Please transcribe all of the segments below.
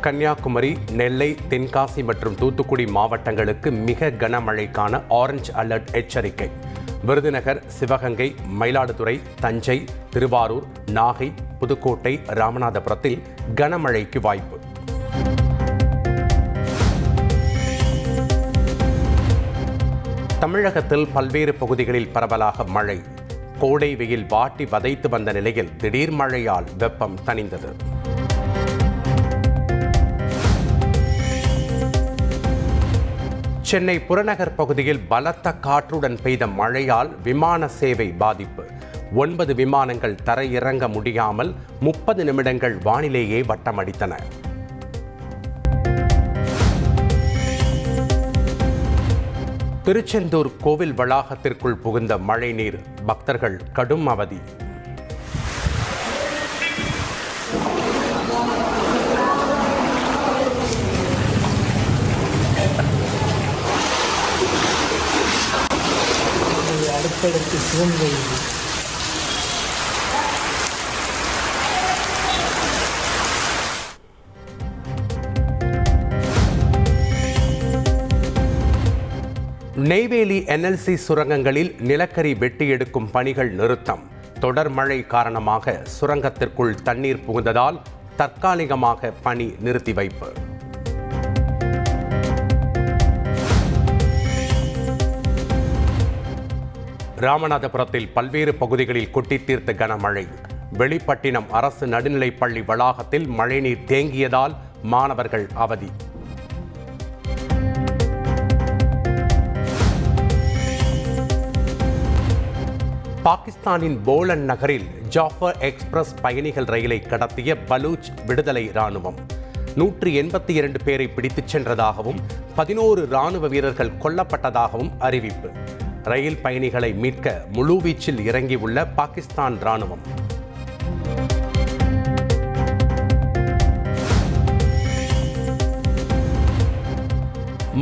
கன்னியாகுமரி, நெல்லை, தென்காசி மற்றும் தூத்துக்குடி மாவட்டங்களுக்கு மிக கனமழைக்கான ஆரஞ்சு அலர்ட் எச்சரிக்கை. விருதுநகர், சிவகங்கை, மயிலாடுதுறை, தஞ்சை, திருவாரூர், நாகை, புதுக்கோட்டை, ராமநாதபுரத்தில் கனமழைக்கு வாய்ப்பு. தமிழகத்தில் பல்வேறு பகுதிகளில் பரவலாக மழை. கோடை வெயில் வாட்டி வதைத்து வந்த நிலையில் திடீர் மழையால் வெப்பம் தணிந்தது. சென்னை புறநகர் பகுதியில் பலத்த காற்றுடன் பெய்த மழையால் விமான சேவை பாதிப்பு. 9 விமானங்கள் தரையிறங்க முடியாமல் 30 நிமிடங்கள் வானிலேயே வட்டமடித்தன. திருச்செந்தூர் கோவில் வளாகத்திற்குள் புகுந்த மழைநீர், பக்தர்கள் கடும் அவதி. அடுத்தடுத்து தூங்குகிறது. நெய்வேலி NLC சுரங்கங்களில் நிலக்கரி வெட்டி எடுக்கும் பணிகள் நிறுத்தம். தொடர் மழை காரணமாக சுரங்கத்திற்குள் தண்ணீர் புகுந்ததால் தற்காலிகமாக பணி நிறுத்தி வைப்பு. ராமநாதபுரத்தில் பல்வேறு பகுதிகளில் கொட்டி தீர்த்த கனமழை. வெளிப்பட்டினம் அரசு நடுநிலைப்பள்ளி வளாகத்தில் மழைநீர் தேங்கியதால் மாணவர்கள் அவதி. பாகிஸ்தானின் போலன் நகரில் ஜாஃபர் எக்ஸ்பிரஸ் பயணிகள் ரயிலை கடத்திய பலூச் விடுதலை இராணுவம் 182 பேரை பிடித்துச் சென்றதாகவும் 11 இராணுவ வீரர்கள் கொல்லப்பட்டதாகவும் அறிவிப்பு. ரயில் பயணிகளை மீட்க முழுவீச்சில் இறங்கியுள்ள பாகிஸ்தான் இராணுவம்.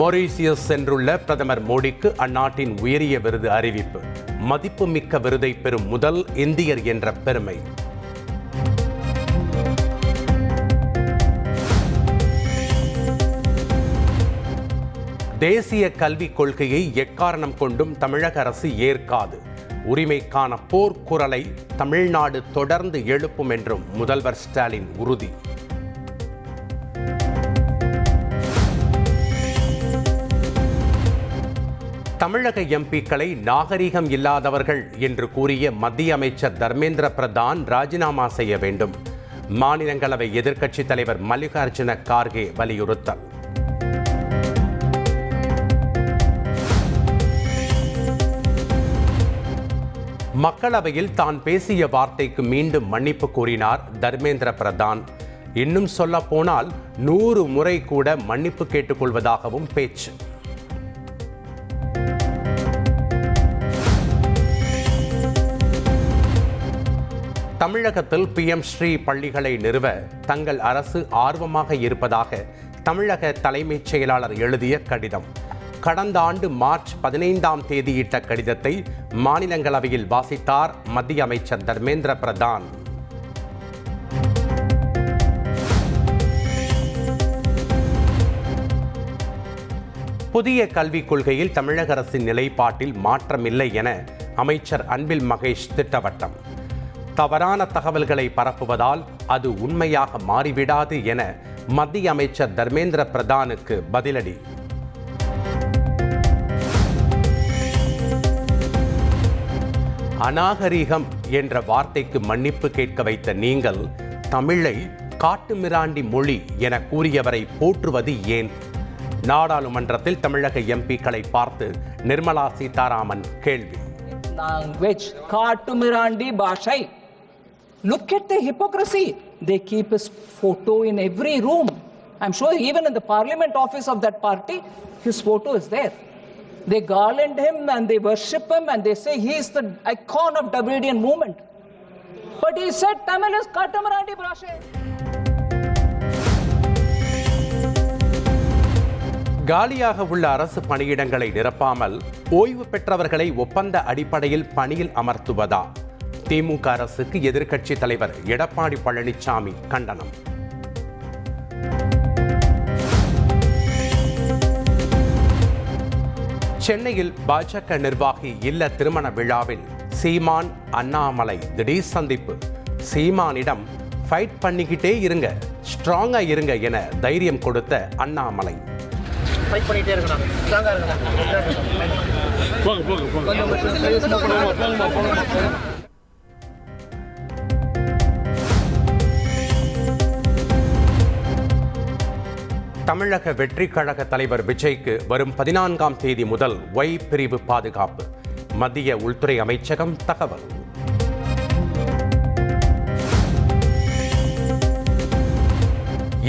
மொரீசியஸ் சென்றுள்ள பிரதமர் மோடிக்கு அந்நாட்டின் உயரிய விருது அறிவிப்பு. மதிப்புமிக்க விருதை பெறும் முதல் இந்தியர் என்ற பெருமை. தேசிய கல்விக் கொள்கையை எக்காரணம் கொண்டும் தமிழக அரசு ஏற்காது. உரிமைக்கான போர்க்குரலை தமிழ்நாடு தொடர்ந்து எழுப்பும் என்றும் முதல்வர் ஸ்டாலின் உறுதி. தமிழக எம்பிக்களை நாகரீகம் இல்லாதவர்கள் என்று கூறிய மத்திய அமைச்சர் தர்மேந்திர பிரதான் ராஜினாமா செய்ய வேண்டும். மாநிலங்களவை எதிர்க்கட்சித் தலைவர் மல்லிகார்ஜுன கார்கே வலியுறுத்தல். மக்களவையில் தான் பேசிய வார்த்தைக்கு மீண்டும் மன்னிப்பு கூறினார் தர்மேந்திர பிரதான். இன்னும் சொல்ல போனால் 100 முறை கூட மன்னிப்பு கேட்டுக்கொள்வதாகவும் பேச்சு. தமிழகத்தில் PM ஸ்ரீ பள்ளிகளை நிறுவ தங்கள் அரசு ஆர்வமாக இருப்பதாக தமிழக தலைமைச் செயலாளர் எழுதிய கடிதம். கடந்த ஆண்டு மார்ச் 15ஆம் தேதியிட்ட கடிதத்தை மாநிலங்களவையில் வாசித்தார் மத்திய அமைச்சர் தர்மேந்திர பிரதான். புதிய கல்விக் கொள்கையில் தமிழக அரசின் நிலைப்பாட்டில் மாற்றமில்லை என அமைச்சர் அன்பில் மகேஷ் திட்டவட்டம். தவறான தகவல்களை பரப்புவதால் அது உண்மையாக மாறிவிடாது என மத்திய அமைச்சர் தர்மேந்திர பிரதானுக்கு பதிலடி. அநாகரீகம் என்ற வார்த்தைக்கு மன்னிப்பு கேட்க வைத்த நீங்கள் தமிழை காட்டுமிராண்டி மொழி என கூறியவரை போற்றுவது ஏன்? நாடாளுமன்றத்தில் தமிழக எம்பிக்களை பார்த்து நிர்மலா சீதாராமன் கேள்வி. Language, காட்டுமிராண்டி பாஷை. Look at the hypocrisy. They keep his photo in every room. I'm sure even in the parliament office of that party, his photo is there. They garland him and they worship him and they say he is the icon of Dravidian movement. But he said Tamil is Kattumirandi Bhasha. காலியாக உள்ள அரசு பணியிடங்களை நிரப்பாமல் ஓய்வு பெற்றவர்களை ஒப்பந்த அடிப்படையில் பணியில் அமர்த்துவதா? திமுக அரசுக்கு எதிர்க்கட்சி தலைவர் எடப்பாடி பழனிசாமி கண்டனம். சென்னையில் பாஜக நிர்வாகி இல்ல திருமண விழாவில் சீமான் அண்ணாமலை திடீர் சந்திப்பு. சீமானிடம் ஃபைட் பண்ணிக்கிட்டே இருங்க, ஸ்ட்ராங்கா இருங்க என தைரியம் கொடுத்த அண்ணாமலை. தமிழக வெற்றிக் கழக தலைவர் விஜய்க்கு வரும் 14ஆம் தேதி முதல் ஒய் பிரிவு பாதுகாப்பு. மத்திய உள்துறை அமைச்சகம் தகவல்.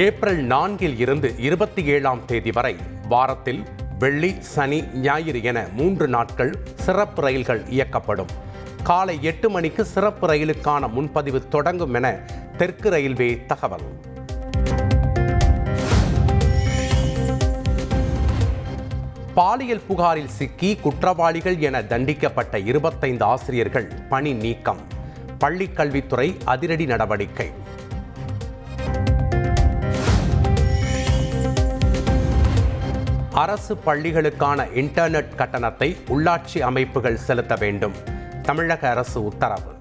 ஏப்ரல் 4 இருந்து 27ஆம் தேதி வரை வாரத்தில் வெள்ளி, சனி, ஞாயிறு என 3 நாட்கள் சிறப்பு ரயில்கள் இயக்கப்படும். காலை 8 மணிக்கு சிறப்பு ரயிலுக்கான முன்பதிவு தொடங்கும் என தெற்கு ரயில்வே தகவல். பாலியல் புகாரில் சிக்கி குற்றவாளிகள் என தண்டிக்கப்பட்ட 25 ஆசிரியர்கள் பணி நீக்கம். பள்ளிக் கல்வித்துறை அதிரடி நடவடிக்கை. அரசு பள்ளிகளுக்கான இன்டர்நெட் கட்டணத்தை உள்ளாட்சி அமைப்புகள் செலுத்த வேண்டும். தமிழக அரசு உத்தரவு.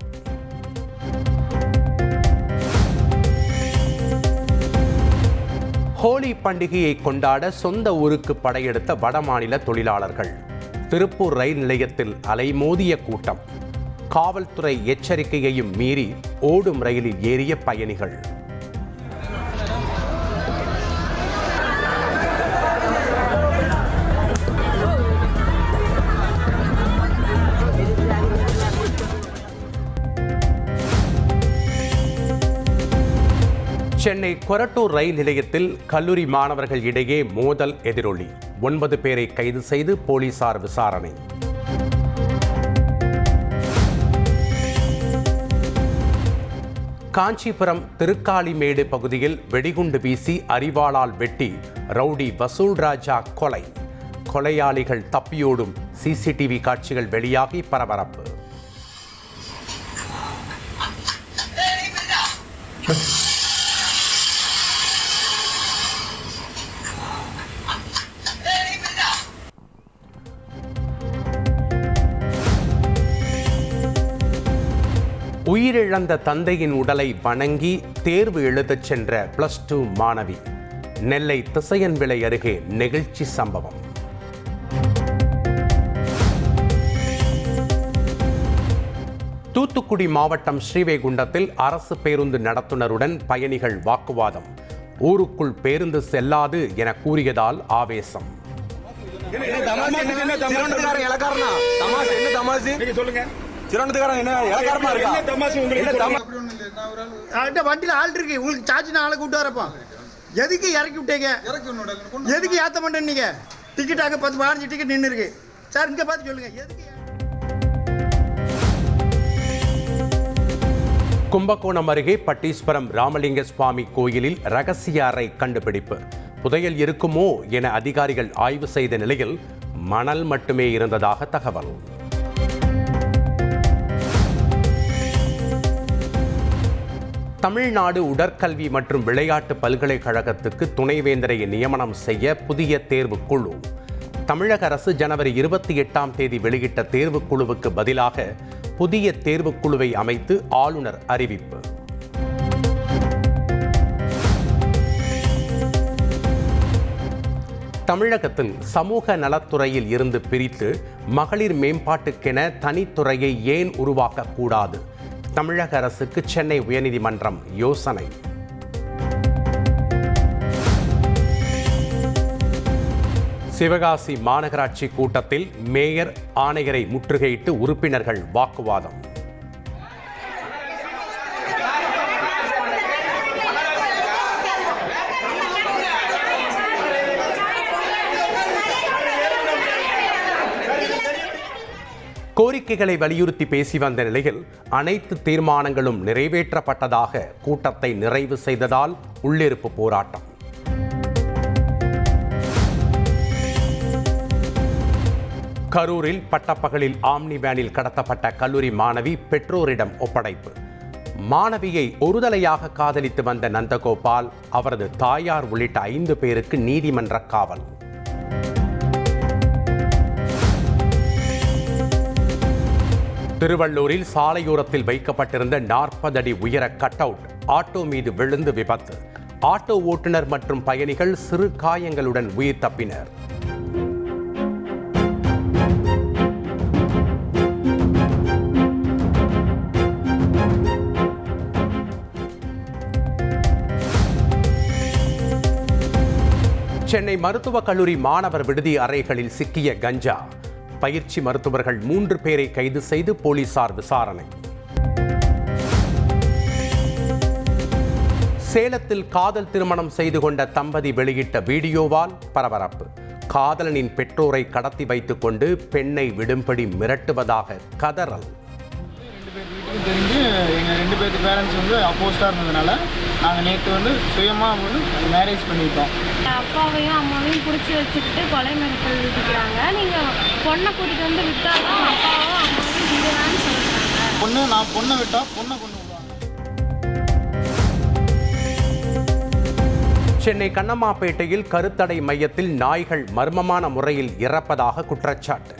ஹோலி பண்டிகையை கொண்டாட சொந்த ஊருக்கு படையெடுத்த வடமாநில தொழிலாளர்கள். திருப்பூர் ரயில் நிலையத்தில் அலைமோதிய கூட்டம். காவல்துறை எச்சரிக்கையையும் மீறி ஓடும் ரயிலில் ஏறிய பயணிகள். சென்னை கொரட்டூர் ரயில் நிலையத்தில் கல்லூரி மாணவர்கள் இடையே மோதல் எதிரொலி. 9 பேரை கைது செய்து போலீசார் விசாரணை. காஞ்சிபுரம் திருக்காலிமேடு பகுதியில் வெடிகுண்டு வீசி அரிவாளால் வெட்டி ரவுடி வசூல் ராஜா கொலை. கொலையாளிகள் தப்பியோடும் சிசிடிவி காட்சிகள் வெளியாகி பரபரப்பு. உயிரிழந்த தந்தையின் உடலை வணங்கி தேர்வு எழுதச் சென்ற +2 மாணவி. நெல்லை திசையன்விளை அருகே நெகிழ்ச்சி சம்பவம். தூத்துக்குடி மாவட்டம் ஸ்ரீவைகுண்டத்தில் அரசு பேருந்து நடத்துனருடன் பயணிகள் வாக்குவாதம். ஊருக்குள் பேருந்து செல்லாது என கூறியதால் ஆவேசம். வண்டியில் ஆள் இருக்கு, உங்களுக்கு சார்ஜ் ஆளை கூப்பிட்டு வரப்போ எதுக்கு இறக்கி விட்டீங்க? எதுக்கு ஏற்ற மாட்டேன்? நீங்க டிக்கெட்டாக 10-15 டிக்கெட் நின்று இருக்கு சார், இங்க பார்த்து சொல்லுங்க எதுக்கு. கும்பகோணம் அருகே பட்டீஸ்வரம் ராமலிங்க சுவாமி கோயிலில் ரகசிய அறை கண்டுபிடிப்பு. புதையல் இருக்குமோ என அதிகாரிகள் ஆய்வு செய்த நிலையில் மணல் மட்டுமே இருந்ததாக தகவல். தமிழ்நாடு உடற்கல்வி மற்றும் விளையாட்டு பல்கலைக்கழகத்துக்கு துணைவேந்தரை நியமனம் செய்ய புதிய தேர்வுக்குழு. தமிழக அரசு ஜனவரி 28ஆம் தேதி வெளியிட்ட தேர்வுக்குழுவுக்கு பதிலாக புதிய தேர்வுக்குழுவை அமைத்து ஆளுநர் அறிவிப்பு. தமிழகத்தில் சமூக நலத்துறையில் இருந்து பிரித்து மகளிர் மேம்பாட்டுக்கென தனித்துறையை ஏன் உருவாக்கக்கூடாது? தமிழக அரசுக்கு சென்னை உயர்நீதிமன்றம் யோசனை. சிவகாசி மாநகராட்சி கூட்டத்தில் மேயர் ஆணையரை முற்றுகையிட்டு உறுப்பினர்கள் வாக்குவாதம். கோரிக்கைகளை வலியுறுத்தி பேசி வந்த நிலையில் அனைத்து தீர்மானங்களும் நிறைவேற்றப்பட்டதாக கூட்டத்தை நிறைவு செய்ததால் உள்ளிருப்பு போராட்டம். கரூரில் பட்டப்பகலில் ஆம்னி வேனில் கடத்தப்பட்ட கல்லூரி மாணவி பெற்றோரிடம் ஒப்படைப்பு. மாணவியை ஒருதலையாக காதலித்து வந்த நந்தகோபால், அவரது தாயார் உள்ளிட்ட 5 பேருக்கு நீதிமன்ற காவல். திருவள்ளூரில் சாலையோரத்தில் வைக்கப்பட்டிருந்த 40 அடி உயர கட் அவுட் ஆட்டோ மீது விழுந்து விபத்து. ஆட்டோ ஓட்டுநர் மற்றும் பயணிகள் சிறு காயங்களுடன் உயிர் தப்பினர். சென்னை மருத்துவக் கல்லூரி மாணவர் விடுதி அறைகளில் சிக்கிய கஞ்சா. பயிற்சி மருத்துவர்கள் 3 பேரை கைது செய்து போலீசார் விசாரணை. சேலத்தில் காதல் திருமணம் செய்து கொண்ட தம்பதி வெளியிட்ட வீடியோவால் பரபரப்பு. காதலனின் பெற்றோரை கடத்தி வைத்துக் கொண்டு பெண்ணை விடும்படி மிரட்டுவதாக கதறல். தெரிஞ்சு எங்கள் 2 பேருக்கு பேரண்ட்ஸ் அப்போஸ்டாக இருந்ததுனால நாங்கள் நேற்று சுயமாக மேரேஜ் பண்ணிட்டோம். அப்பாவையும் அம்மாவையும் பிடிச்சி வச்சுக்கிட்டு கொலை மிரட்டல் விட்டுக்கிறாங்க. நீங்கள் பொண்ணை கூட்டிகிட்டு விட்டாலும் அப்பாவும் அம்மாவையும் விடுவான்னு சொல்கிறாங்க. நான் பொண்ணை விட்டால் பொண்ணை கொண்டு விடுவாங்க. சென்னை கண்ணம்மாப்பேட்டையில் கருத்தடை மையத்தில் நாய்கள் மர்மமான முறையில் இறப்பதாக குற்றச்சாட்டு.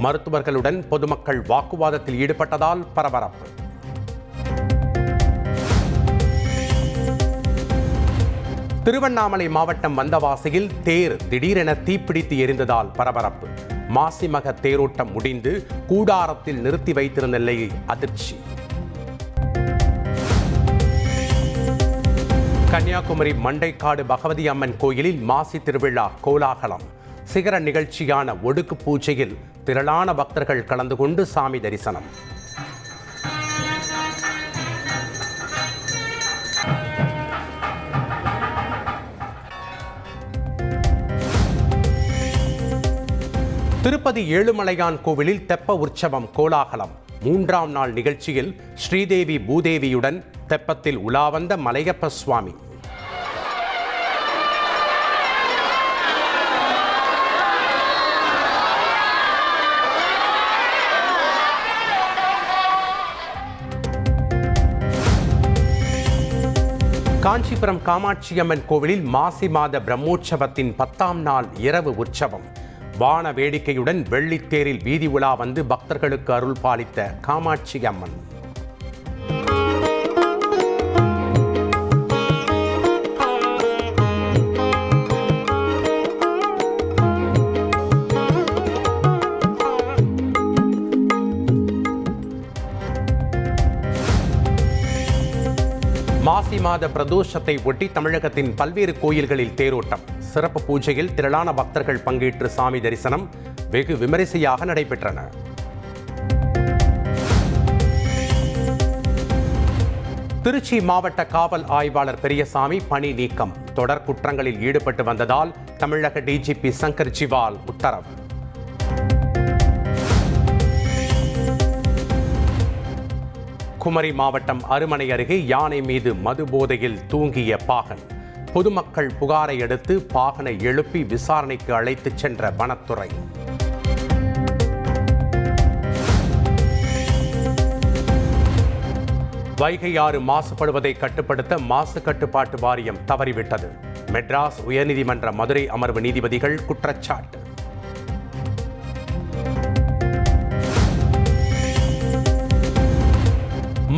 மருத்துவர்களுடன் பொதுமக்கள் வாக்குவாதத்தில் ஈடுபட்டதால் பரபரப்பு. திருவண்ணாமலை மாவட்டம் வந்தவாசியில் தேர் திடீரென தீப்பிடித்து எரிந்ததால் பரபரப்பு. மாசிமக தேரோட்டம் முடிந்து கூடாரத்தில் நிறுத்தி வைத்திருந்த நிலையில் அதிர்ச்சி. கன்னியாகுமரி மண்டைக்காடு பகவதி அம்மன் கோயிலில் மாசி திருவிழா கோலாகலம். சிகர நிகழ்ச்சியான ஒடுக்கு பூஜையில் திரளான பக்தர்கள் கலந்து கொண்டு சாமி தரிசனம். திருப்பதி ஏழுமலையான் கோவிலில் தெப்ப உற்சவம் கோலாகலம். 3ஆம் நாள் நிகழ்ச்சியில் ஸ்ரீதேவி பூதேவியுடன் தெப்பத்தில் உலாவந்த மலையப்ப சுவாமி. காஞ்சிபுரம் காமாட்சியம்மன் கோவிலில் மாசி மாத பிரம்மோற்சவத்தின் 10ஆம் நாள் இரவு உற்சவம். வான வேடிக்கையுடன் வெள்ளித்தேரில் வீதி உலா வந்து பக்தர்களுக்கு அருள் பாலித்த காமாட்சி அம்மன். மாசி மாத பிரதோஷத்தை ஒட்டி தமிழகத்தின் பல்வேறு கோயில்களில் தேரோட்டம். சிறப்பு பூஜையில் திரளான பக்தர்கள் பங்கேற்று சாமி தரிசனம் வெகு விமரிசையாக நடைபெற்றன. திருச்சி மாவட்ட காவல் ஆய்வாளர் பெரியசாமி பணி நீக்கம். தொடர் குற்றங்களில் ஈடுபட்டு வந்ததால் தமிழக டிஜிபி சங்கர் ஜிவால் உத்தரவு. குமரி மாவட்டம் அருமனை அருகே யானை மீது மது போதையில் தூங்கிய பாகன். பொதுமக்கள் புகாரை அடுத்து பாகனை எழுப்பி விசாரணைக்கு அழைத்துச் சென்ற வனத்துறை. வைகை ஆறு மாசுபடுவதை கட்டுப்படுத்த மாசு கட்டுப்பாட்டு வாரியம் தவறிவிட்டது. மெட்ராஸ் உயர்நீதிமன்ற மதுரை அமர்வு நீதிபதிகள் குற்றச்சாட்டு.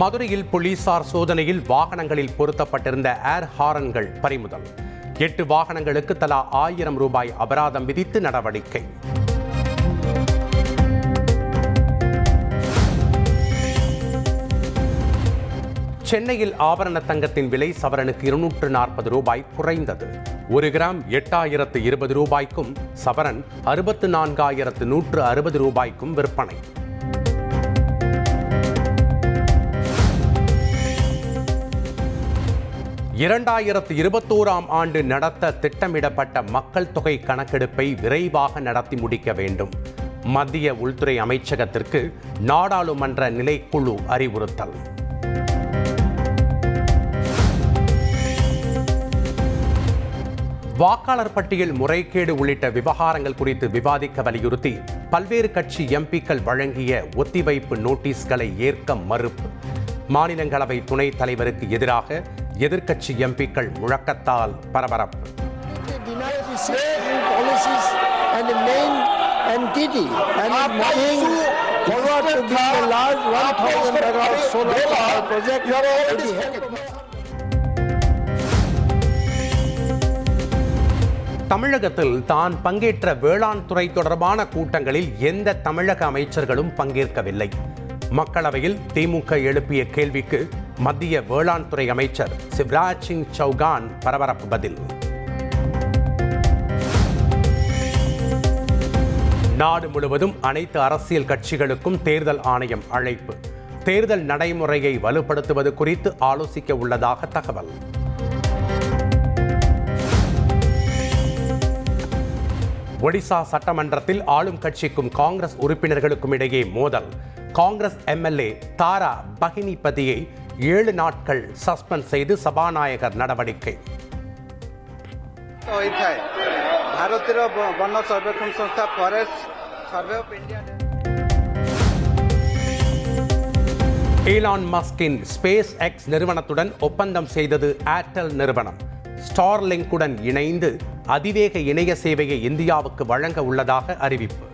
மதுரையில் போலீசார் சோதனையில் வாகனங்களில் பொருத்தப்பட்டிருந்த ஏர் ஹாரன்கள் பறிமுதல். 8 வாகனங்களுக்கு தலா 1000 ரூபாய் அபராதம் விதித்து நடவடிக்கை. சென்னையில் ஆபரண தங்கத்தின் விலை சவரனுக்கு 240 ரூபாய் குறைந்தது. 1 கிராம் 8020 ரூபாய்க்கும் சவரன் 64160 ரூபாய்க்கும் விற்பனை. 2021ஆம் ஆண்டு நடத்த திட்டமிடப்பட்ட மக்கள் தொகை கணக்கெடுப்பை விரைவாக நடத்தி முடிக்க வேண்டும். மத்திய உள்துறை அமைச்சகத்திற்கு நாடாளுமன்ற நிலைக்குழு அறிவுறுத்தல். வாக்காளர் பட்டியல் முறைகேடு உள்ளிட்ட விவகாரங்கள் குறித்து விவாதிக்க வலியுறுத்தி பல்வேறு கட்சி எம்பிக்கள் வழங்கிய ஒத்திவைப்பு நோட்டீஸ்களை ஏற்க மறுப்பு. மாநிலங்களவை துணைத் தலைவருக்கு எதிராக எதிர்க்கட்சி எம்பிக்கள் முழக்கத்தால் பரபரப்பு. forward to build a large 1,000 megawatt solar power project. தமிழகத்தில் தான் பங்கேற்ற வேளாண் துறை தொடர்பான கூட்டங்களில் எந்த தமிழக அமைச்சர்களும் பங்கேற்கவில்லை. மக்களவையில் திமுக எழுப்பிய கேள்விக்கு மத்திய வேளாண் துறை அமைச்சர் சிவராஜ் சிங் சௌகான் பரபரப்பு பதில். நாடு முழுவதும் அனைத்து அரசியல் கட்சிகளுக்கும் தேர்தல் ஆணையம் அழைப்பு. தேர்தல் நடைமுறையை வலுப்படுத்துவது குறித்து ஆலோசிக்க உள்ளதாக தகவல். ஒடிசா சட்டமன்றத்தில் ஆளும் கட்சிக்கும் காங்கிரஸ் உறுப்பினர்களுக்கும் இடையே மோதல். காங்கிரஸ் எம்எல்ஏ தாரா பகினிபதியை 7 நாட்கள் சஸ்பெண்ட் செய்து சபாநாயகர் நடவடிக்கை. भारतीय वन सर्वेक्षण संस्था forest survey of India. Elon மஸ்கின் ஸ்பேஸ் எக்ஸ் நிறுவனத்துடன் ஒப்பந்தம் செய்தது ஏர்டெல் நிறுவனம். ஸ்டார்லிங்குடன் இணைந்து அதிவேக இணைய சேவையை இந்தியாவுக்கு வழங்க உள்ளதாக அறிவிப்பு.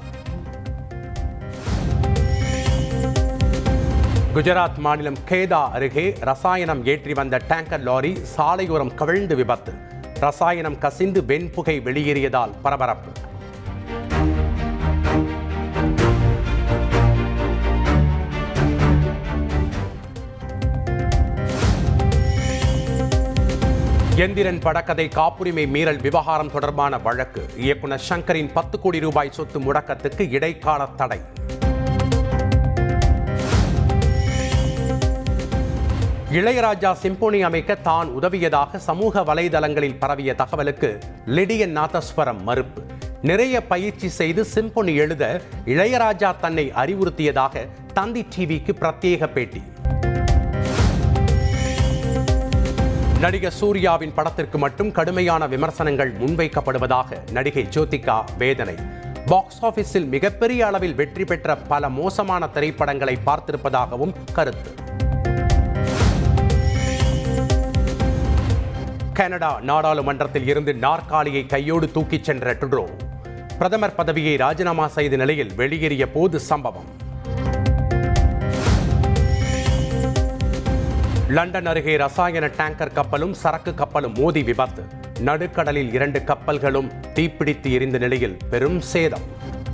குஜராத் மாநிலம் கேதா அருகே ரசாயனம் ஏற்றி வந்த டேங்கர் லாரி சாலையோரம் கவிழ்ந்து விபத்து. ரசாயனம் கசிந்து வெண்புகை வெளியேறியதால் பரபரப்பு. எந்திரன் படக்கதை காப்புரிமை மீறல் விவகாரம் தொடர்பான வழக்கு. இயக்குனர் சங்கரின் 10 கோடி ரூபாய் சொத்து முடக்கத்துக்கு இடைக்கால தடை. இளையராஜா சிம்போனி அமைக்க தான் உதவியதாக சமூக வலைதளங்களில் பரவிய தகவலுக்கு லிடியன் நாதஸ்வரம் மறுப்பு. நிறைய பயிற்சி செய்து சிம்போனி எழுத இளையராஜா தன்னை அறிவுறுத்தியதாக தந்தி டிவிக்கு பிரத்யேக பேட்டி. நடிகர் சூர்யாவின் படத்திற்கு மட்டும் கடுமையான விமர்சனங்கள் முன்வைக்கப்படுவதாக நடிகை ஜோதிகா வேதனை. பாக்ஸ் ஆபீஸில் மிகப்பெரிய அளவில் வெற்றி பெற்ற பல மோசமான திரைப்படங்களை பார்த்திருப்பதாகவும் கருத்து. கனடா நாடாளுமன்றத்தில் இருந்து நாற்காலியை கையோடு தூக்கிச் சென்ற ட்ரூடோ பிரதமர் பதவியை ராஜினாமா செய்த நிலையில் வெளியேறிய போது சம்பவம். லண்டன் அருகே ரசாயன டேங்கர் கப்பலும் சரக்கு கப்பலும் மோதி விபத்து. நடுக்கடலில் 2 கப்பல்களும் தீப்பிடித்து எரிந்த நிலையில் பெரும் சேதம்.